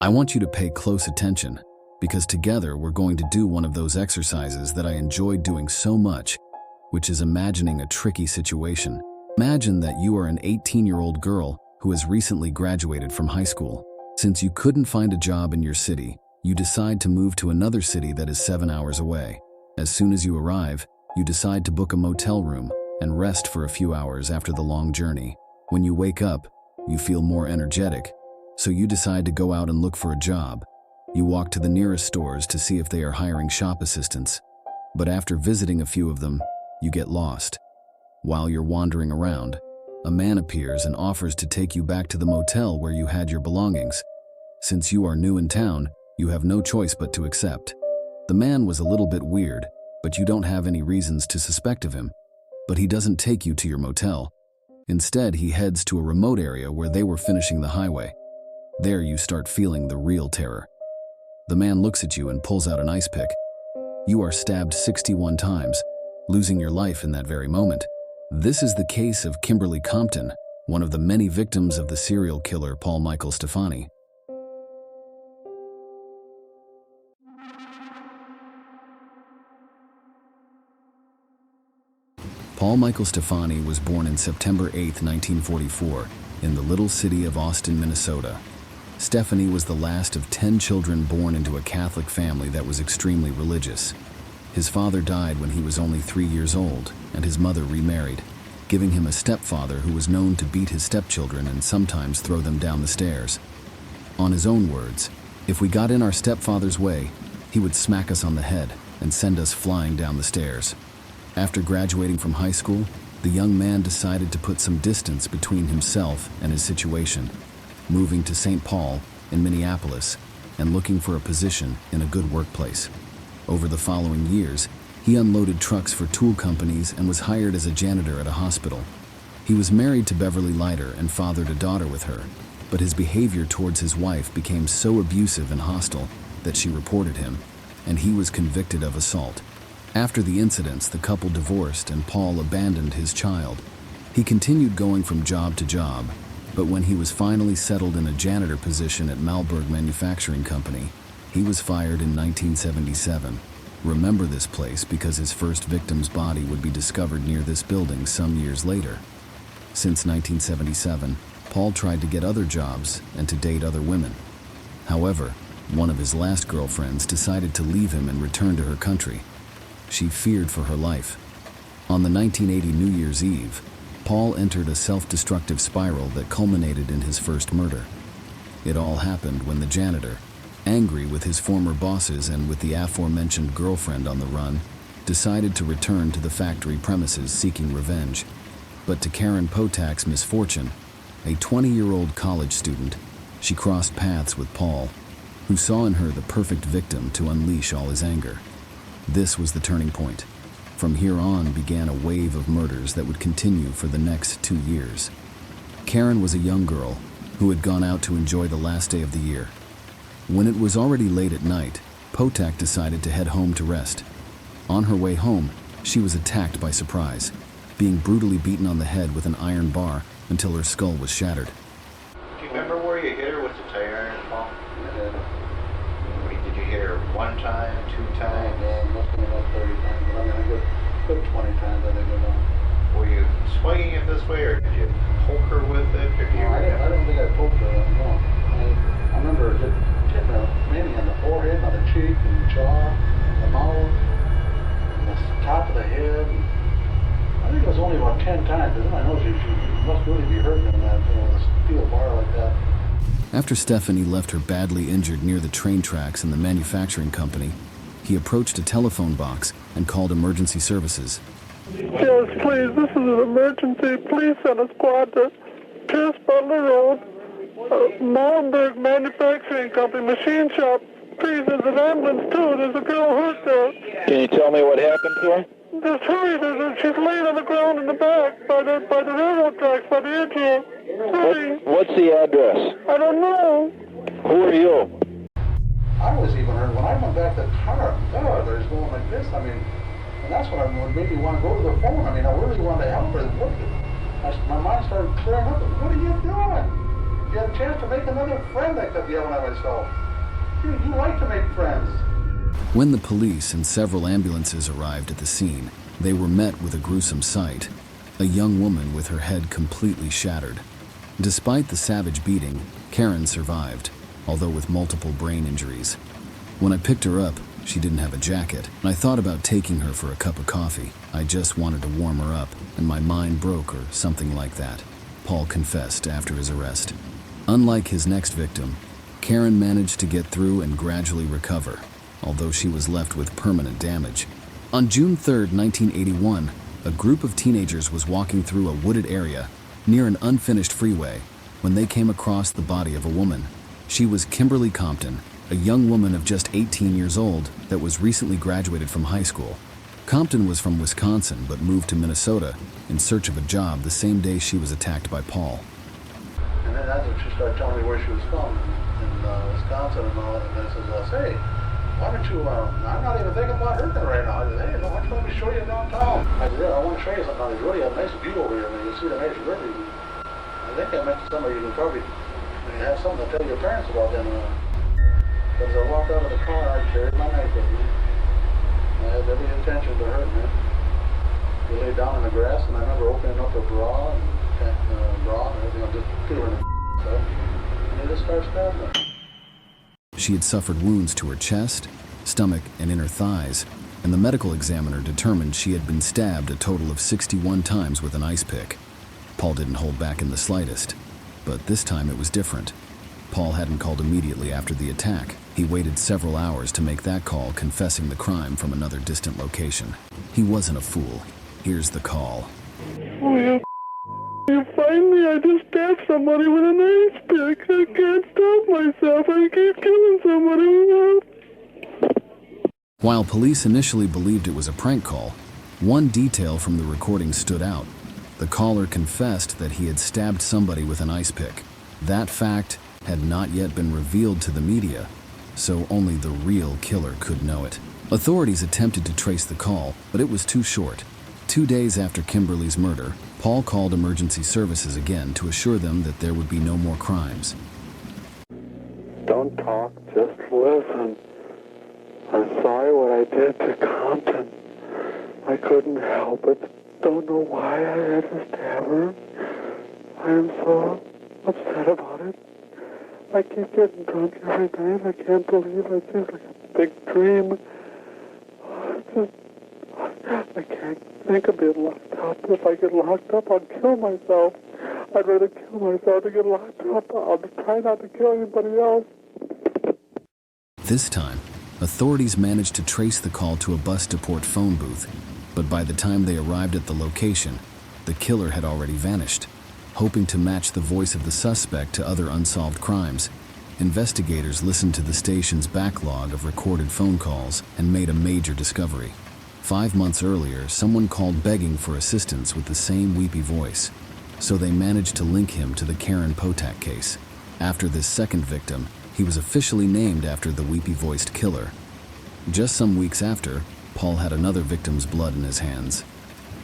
I want you to pay close attention, because together we're going to do one of those exercises that I enjoyed doing so much, which is imagining a tricky situation. Imagine that you are an 18-year-old girl who has recently graduated from high school. Since you couldn't find a job in your city, you decide to move to another city that is 7 hours away. As soon as you arrive, you decide to book a motel room and rest for a few hours after the long journey. When you wake up, you feel more energetic, so you decide to go out and look for a job. You walk to the nearest stores to see if they are hiring shop assistants. But after visiting a few of them, you get lost. While you're wandering around, a man appears and offers to take you back to the motel where you had your belongings. Since you are new in town, you have no choice but to accept. The man was a little bit weird, but you don't have any reasons to suspect of him. But he doesn't take you to your motel. Instead, he heads to a remote area where they were finishing the highway. There you start feeling the real terror. The man looks at you and pulls out an ice pick. You are stabbed 61 times, losing your life in that very moment. This is the case of Kimberly Compton, one of the many victims of the serial killer Paul Michael Stephani. Paul Michael Stephani was born in September 8, 1944, in the little city of Austin, Minnesota. Stephani was the last of 10 children born into a Catholic family that was extremely religious. His father died when he was only 3 years old, and his mother remarried, giving him a stepfather who was known to beat his stepchildren and sometimes throw them down the stairs. On his own words, if we got in our stepfather's way, he would smack us on the head and send us flying down the stairs. After graduating from high school, the young man decided to put some distance between himself and his situation, moving to St. Paul in Minneapolis and looking for a position in a good workplace. Over the following years, he unloaded trucks for tool companies and was hired as a janitor at a hospital. He was married to Beverly Leiter and fathered a daughter with her, but his behavior towards his wife became so abusive and hostile that she reported him, and he was convicted of assault. After the incidents, the couple divorced and Paul abandoned his child. He continued going from job to job, but when he was finally settled in a janitor position at Malberg Manufacturing Company, he was fired in 1977. Remember this place because his first victim's body would be discovered near this building some years later. Since 1977, Paul tried to get other jobs and to date other women. However, one of his last girlfriends decided to leave him and return to her country. She feared for her life. On the 1980 New Year's Eve, Paul entered a self-destructive spiral that culminated in his first murder. It all happened when the janitor, angry with his former bosses and with the aforementioned girlfriend on the run, decided to return to the factory premises seeking revenge. But to Karen Potack's misfortune, a 20-year-old college student, she crossed paths with Paul, who saw in her the perfect victim to unleash all his anger. This was the turning point. From here on began a wave of murders that would continue for the next 2 years. Karen was a young girl who had gone out to enjoy the last day of the year. When it was already late at night, Potack decided to head home to rest. On her way home, she was attacked by surprise, being brutally beaten on the head with an iron bar until her skull was shattered. Do you remember where you hit her with the tire iron, Paul? Did you hit her 1 time, 2 times? Must have been about 30 times, but I mean, a good 20 times, I think. Were you swinging it this way, or did you poke her with it? I don't think I poked her, no. I remember hitting her mainly on the forehead, on the cheek, and the jaw, the mouth, and the top of the head. I think it was only about 10 times, because I know she must really be hurting in that, the steel bar like that. After Stephani left her badly injured near the train tracks in the manufacturing company, he approached a telephone box and called emergency services. Yes, please, this is an emergency. Please send a squad to Pierce Butler Road, Malmberg Manufacturing Company, machine shop. Please, there's an ambulance too. There's a girl hurt there. Can you tell me what happened to her? Just hurry, she's laying on the ground in the back by the railroad tracks, by the edge here. Hurry. What's the address? I don't know. Who are you? I was even hurt when I went back to the car. God, there's going like this. I mean, and that's what made me want to go to the phone. I mean, I really wanted to help her. My mind started clearing up. What are you doing? you had a chance to make another friend, I kept yelling at myself. You like to make friends. When the police and several ambulances arrived at the scene, they were met with a gruesome sight. A young woman with her head completely shattered. Despite the savage beating, Karen survived, although with multiple brain injuries. When I picked her up, she didn't have a jacket, and I thought about taking her for a cup of coffee. I just wanted to warm her up, and my mind broke or something like that, Paul confessed after his arrest. Unlike his next victim, Karen managed to get through and gradually recover, although she was left with permanent damage. On June 3, 1981, a group of teenagers was walking through a wooded area near an unfinished freeway when they came across the body of a woman. She was Kimberly Compton, a young woman of just 18 years old that was recently graduated from high school. Compton was from Wisconsin but moved to Minnesota in search of a job the same day she was attacked by Paul. And then that's when she started telling me where she was from, in Wisconsin and all that. And I says, hey, why don't you, I'm not even thinking about hurting her right now. I said, hey, why don't you let me show you downtown? I said, I want to show you something. There's really a nice view over here. I mean, you see the nice river. I think I mentioned somebody you can probably have something to tell your parents about them. But as I walked out of the car, I carried my knife with me. I had every intention to hurt her. We laid down in the grass, and I remember opening up her bra and everything. I'm just feeling it stuff. And they just started stabbing her. She had suffered wounds to her chest, stomach, and inner thighs, and the medical examiner determined she had been stabbed a total of 61 times with an ice pick. Paul didn't hold back in the slightest, but this time it was different. Paul hadn't called immediately after the attack. He waited several hours to make that call, confessing the crime from another distant location. He wasn't a fool. Here's the call. Oh, you find me? I just stabbed somebody with an ice pick. I can't stop myself. I keep killing somebody. While police initially believed it was a prank call, one detail from the recording stood out. The caller confessed that he had stabbed somebody with an ice pick. That fact had not yet been revealed to the media, so only the real killer could know it. Authorities attempted to trace the call, but it was too short. 2 days after Kimberly's murder, Paul called emergency services again to assure them that there would be no more crimes. Don't talk, just listen. I'm sorry what I did to Compton. I couldn't help it. Don't know why I had to stab her. I am so upset about it. I keep getting drunk every night. I can't believe it. It's just like a big dream. I can't think of being locked up. If I get locked up, I'll kill myself. I'd rather kill myself than get locked up. I'll try not to kill anybody else. This time, authorities managed to trace the call to a bus depot phone booth, but by the time they arrived at the location, the killer had already vanished. Hoping to match the voice of the suspect to other unsolved crimes, investigators listened to the station's backlog of recorded phone calls and made a major discovery. 5 months earlier, someone called begging for assistance with the same weepy voice, so they managed to link him to the Karen Potack case. After this second victim, he was officially named after the Weepy Voiced Killer. Just some weeks after, Paul had another victim's blood in his hands.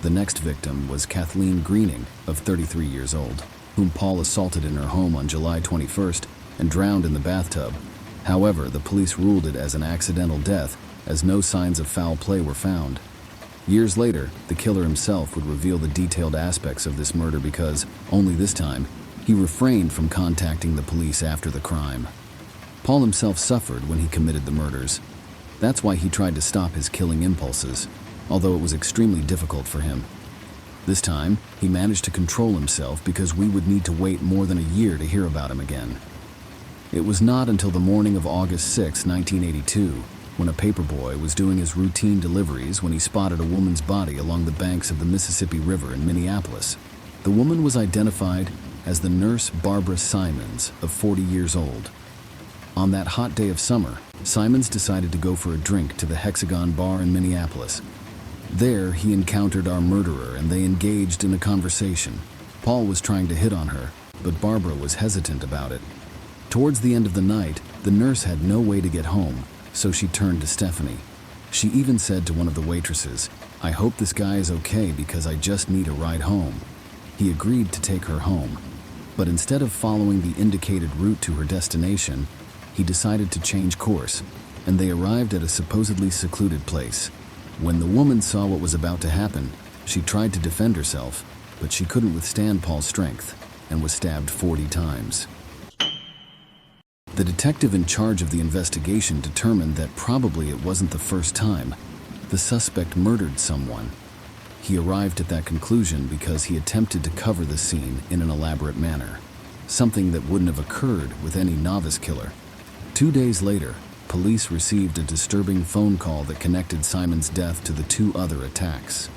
The next victim was Kathleen Greening, of 33 years old, whom Paul assaulted in her home on July 21st and drowned in the bathtub. However, the police ruled it as an accidental death, as no signs of foul play were found. Years later, the killer himself would reveal the detailed aspects of this murder because, only this time, he refrained from contacting the police after the crime. Paul himself suffered when he committed the murders. That's why he tried to stop his killing impulses, although it was extremely difficult for him. This time, he managed to control himself because we would need to wait more than a year to hear about him again. It was not until the morning of August 6, 1982, when a paperboy was doing his routine deliveries when he spotted a woman's body along the banks of the Mississippi River in Minneapolis. The woman was identified as the nurse Barbara Simons, of 40 years old. On that hot day of summer, Simons decided to go for a drink to the Hexagon Bar in Minneapolis. There, he encountered our murderer and they engaged in a conversation. Paul was trying to hit on her, but Barbara was hesitant about it. Towards the end of the night, the nurse had no way to get home, so she turned to Stephani. She even said to one of the waitresses, "I hope this guy is okay because I just need a ride home." He agreed to take her home. But instead of following the indicated route to her destination, he decided to change course, and they arrived at a supposedly secluded place. When the woman saw what was about to happen, she tried to defend herself, but she couldn't withstand Paul's strength and was stabbed 40 times. The detective in charge of the investigation determined that probably it wasn't the first time the suspect murdered someone. He arrived at that conclusion because he attempted to cover the scene in an elaborate manner, something that wouldn't have occurred with any novice killer. 2 days later, police received a disturbing phone call that connected Simon's death to the 2 other attacks.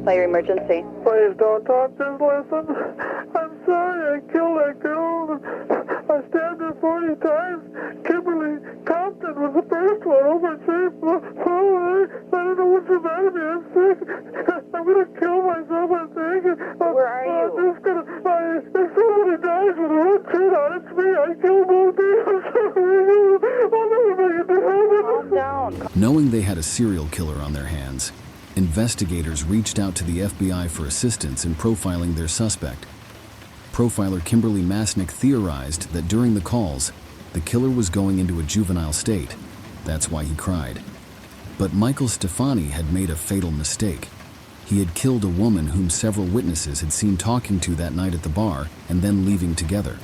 Fire emergency. Please don't talk, just listen. I'm sorry I killed that girl. I stabbed her 40 times. Kimberly Compton was the first one. Oh, my safe. I don't know what's the matter with me. I'm sick. I'm going to kill myself, I think. Where are you? I'm just going to... If somebody dies with a red shirt on, it's me. I killed both of you. I'm sorry. I'll never make it to heaven. Calm down. Knowing they had a serial killer on their hands, investigators reached out to the FBI for assistance in profiling their suspect. Profiler Kimberly Masnick theorized that during the calls, the killer was going into a juvenile state. That's why he cried. But Michael Stephani had made a fatal mistake. He had killed a woman whom several witnesses had seen talking to that night at the bar and then leaving together.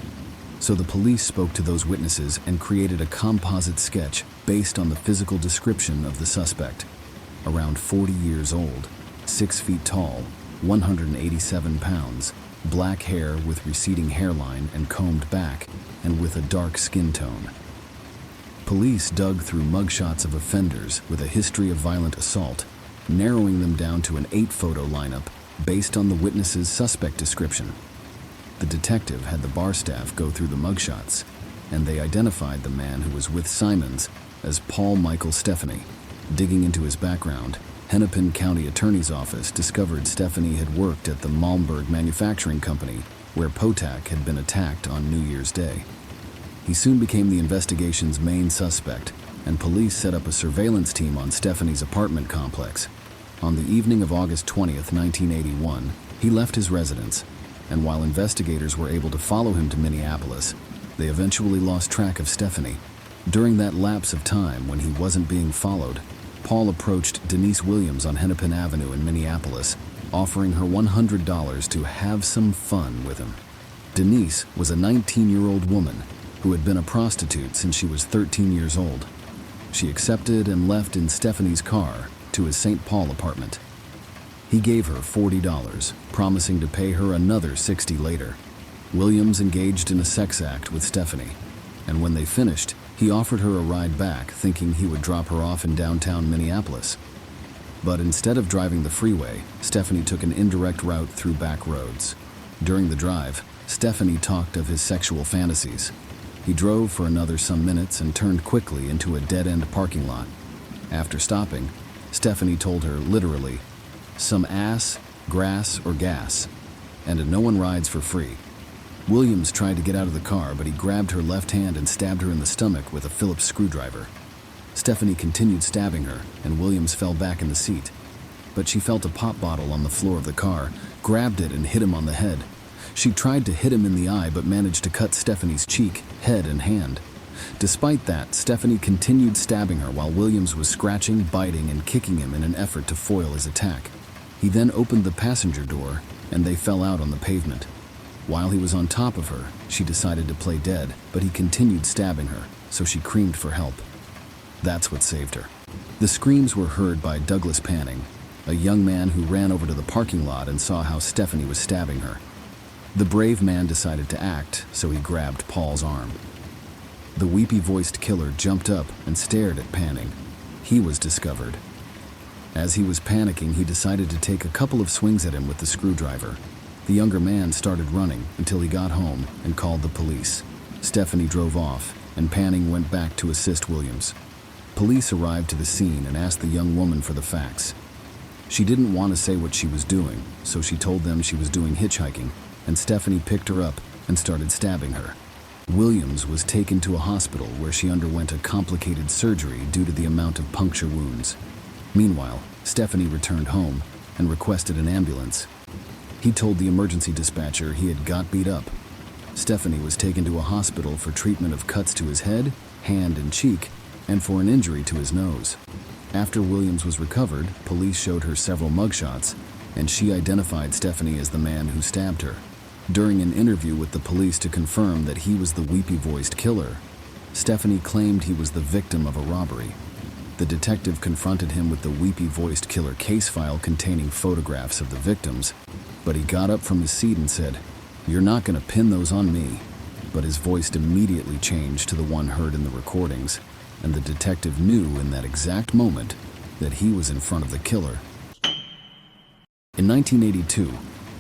So the police spoke to those witnesses and created a composite sketch based on the physical description of the suspect. Around 40 years old, 6 feet tall, 187 pounds, black hair with receding hairline and combed back, and with a dark skin tone. Police dug through mugshots of offenders with a history of violent assault, narrowing them down to an 8-photo lineup based on the witness's suspect description. The detective had the bar staff go through the mugshots, and they identified the man who was with Simons as Paul Michael Stephani. Digging into his background, Hennepin County Attorney's Office discovered Stephani had worked at the Malmberg Manufacturing Company, where Potack had been attacked on New Year's Day. He soon became the investigation's main suspect, and police set up a surveillance team on Stephani's apartment complex. On the evening of August 20th, 1981, he left his residence, and while investigators were able to follow him to Minneapolis, they eventually lost track of Stephani. During that lapse of time when he wasn't being followed, Paul approached Denise Williams on Hennepin Avenue in Minneapolis, offering her $100 to have some fun with him. Denise was a 19-year-old woman who had been a prostitute since she was 13 years old. She accepted and left in Stephani's car to his St. Paul apartment. He gave her $40, promising to pay her another $60 later. Williams engaged in a sex act with Stephani, and when they finished, he offered her a ride back, thinking he would drop her off in downtown Minneapolis. But instead of driving the freeway, Stephani took an indirect route through back roads. During the drive, Stephani talked of his sexual fantasies. He drove for another some minutes and turned quickly into a dead-end parking lot. After stopping, Stephani told her literally, "Some ass, grass, or gas, and no one rides for free." Williams tried to get out of the car, but he grabbed her left hand and stabbed her in the stomach with a Phillips screwdriver. Stephani continued stabbing her, and Williams fell back in the seat. But she felt a pop bottle on the floor of the car, grabbed it, and hit him on the head. She tried to hit him in the eye, but managed to cut Stephani's cheek, head, and hand. Despite that, Stephani continued stabbing her while Williams was scratching, biting, and kicking him in an effort to foil his attack. He then opened the passenger door, and they fell out on the pavement. While he was on top of her, she decided to play dead, but he continued stabbing her, so she screamed for help. That's what saved her. The screams were heard by Douglas Panning, a young man who ran over to the parking lot and saw how Stephani was stabbing her. The brave man decided to act, so he grabbed Paul's arm. The Weepy Voiced Killer jumped up and stared at Panning. He was discovered. As he was panicking, he decided to take a couple of swings at him with the screwdriver. The younger man started running until he got home and called the police. Stephani drove off, and Panning went back to assist Williams. Police arrived to the scene and asked the young woman for the facts. She didn't want to say what she was doing, so she told them she was doing hitchhiking, and Stephani picked her up and started stabbing her. Williams was taken to a hospital where she underwent a complicated surgery due to the amount of puncture wounds. Meanwhile, Stephani returned home and requested an ambulance. He told the emergency dispatcher he had got beat up, Stephani was taken to a hospital for treatment of cuts to his head, hand, and cheek, and for an injury to his nose. After Williams was recovered, police showed her several mugshots, and she identified Stephani as the man who stabbed her. During an interview with the police to confirm that he was the Weepy Voiced Killer, Stephani claimed he was the victim of a robbery. The detective confronted him with the Weepy Voiced Killer case file containing photographs of the victims, but he got up from his seat and said, "You're not going to pin those on me." But his voice immediately changed to the one heard in the recordings, and the detective knew in that exact moment that he was in front of the killer. In 1982,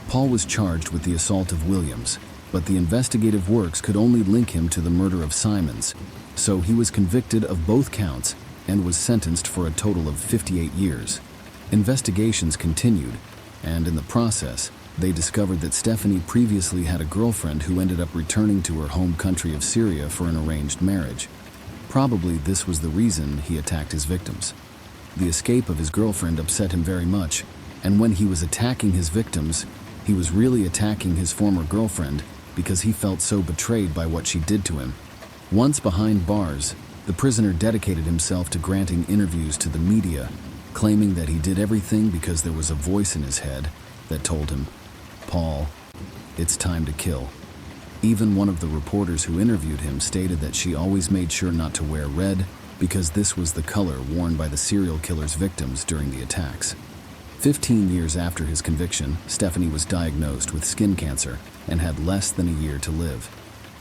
Paul was charged with the assault of Williams, but the investigative works could only link him to the murder of Simons, so he was convicted of both counts and was sentenced for a total of 58 years. Investigations continued, and in the process, they discovered that Stephani previously had a girlfriend who ended up returning to her home country of Syria for an arranged marriage. Probably this was the reason he attacked his victims. The escape of his girlfriend upset him very much, and when he was attacking his victims, he was really attacking his former girlfriend because he felt so betrayed by what she did to him. Once behind bars, the prisoner dedicated himself to granting interviews to the media, claiming that he did everything because there was a voice in his head that told him, "Paul, it's time to kill." Even one of the reporters who interviewed him stated that she always made sure not to wear red because this was the color worn by the serial killer's victims during the attacks. 15 years after his conviction, Stephani was diagnosed with skin cancer and had less than a year to live.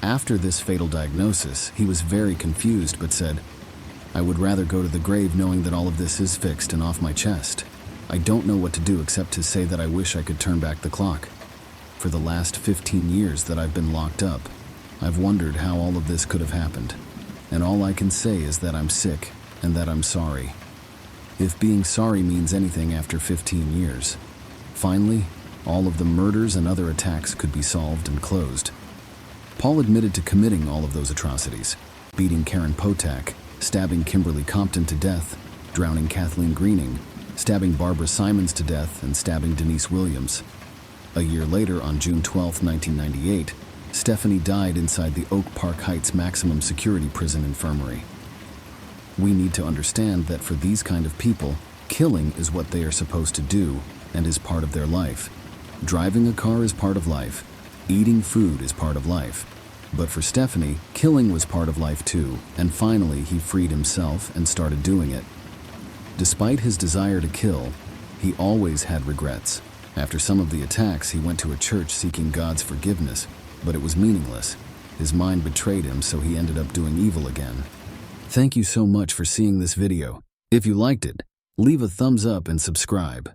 After this fatal diagnosis, he was very confused but said, "I would rather go to the grave knowing that all of this is fixed and off my chest. I don't know what to do except to say that I wish I could turn back the clock. For the last 15 years that I've been locked up, I've wondered how all of this could have happened. And all I can say is that I'm sick and that I'm sorry." If being sorry means anything after 15 years. Finally, all of the murders and other attacks could be solved and closed. Paul admitted to committing all of those atrocities, beating Karen Potack, stabbing Kimberly Compton to death, drowning Kathleen Greening, stabbing Barbara Simons to death, and stabbing Denise Williams. A year later, on June 12, 1998, Stephani died inside the Oak Park Heights Maximum Security Prison Infirmary. We need to understand that for these kind of people, killing is what they are supposed to do and is part of their life. Driving a car is part of life. Eating food is part of life. But for Stephani, killing was part of life too, and finally he freed himself and started doing it. Despite his desire to kill, he always had regrets. After some of the attacks, he went to a church seeking God's forgiveness, but it was meaningless. His mind betrayed him, so he ended up doing evil again. Thank you so much for seeing this video. If you liked it, leave a thumbs up and subscribe.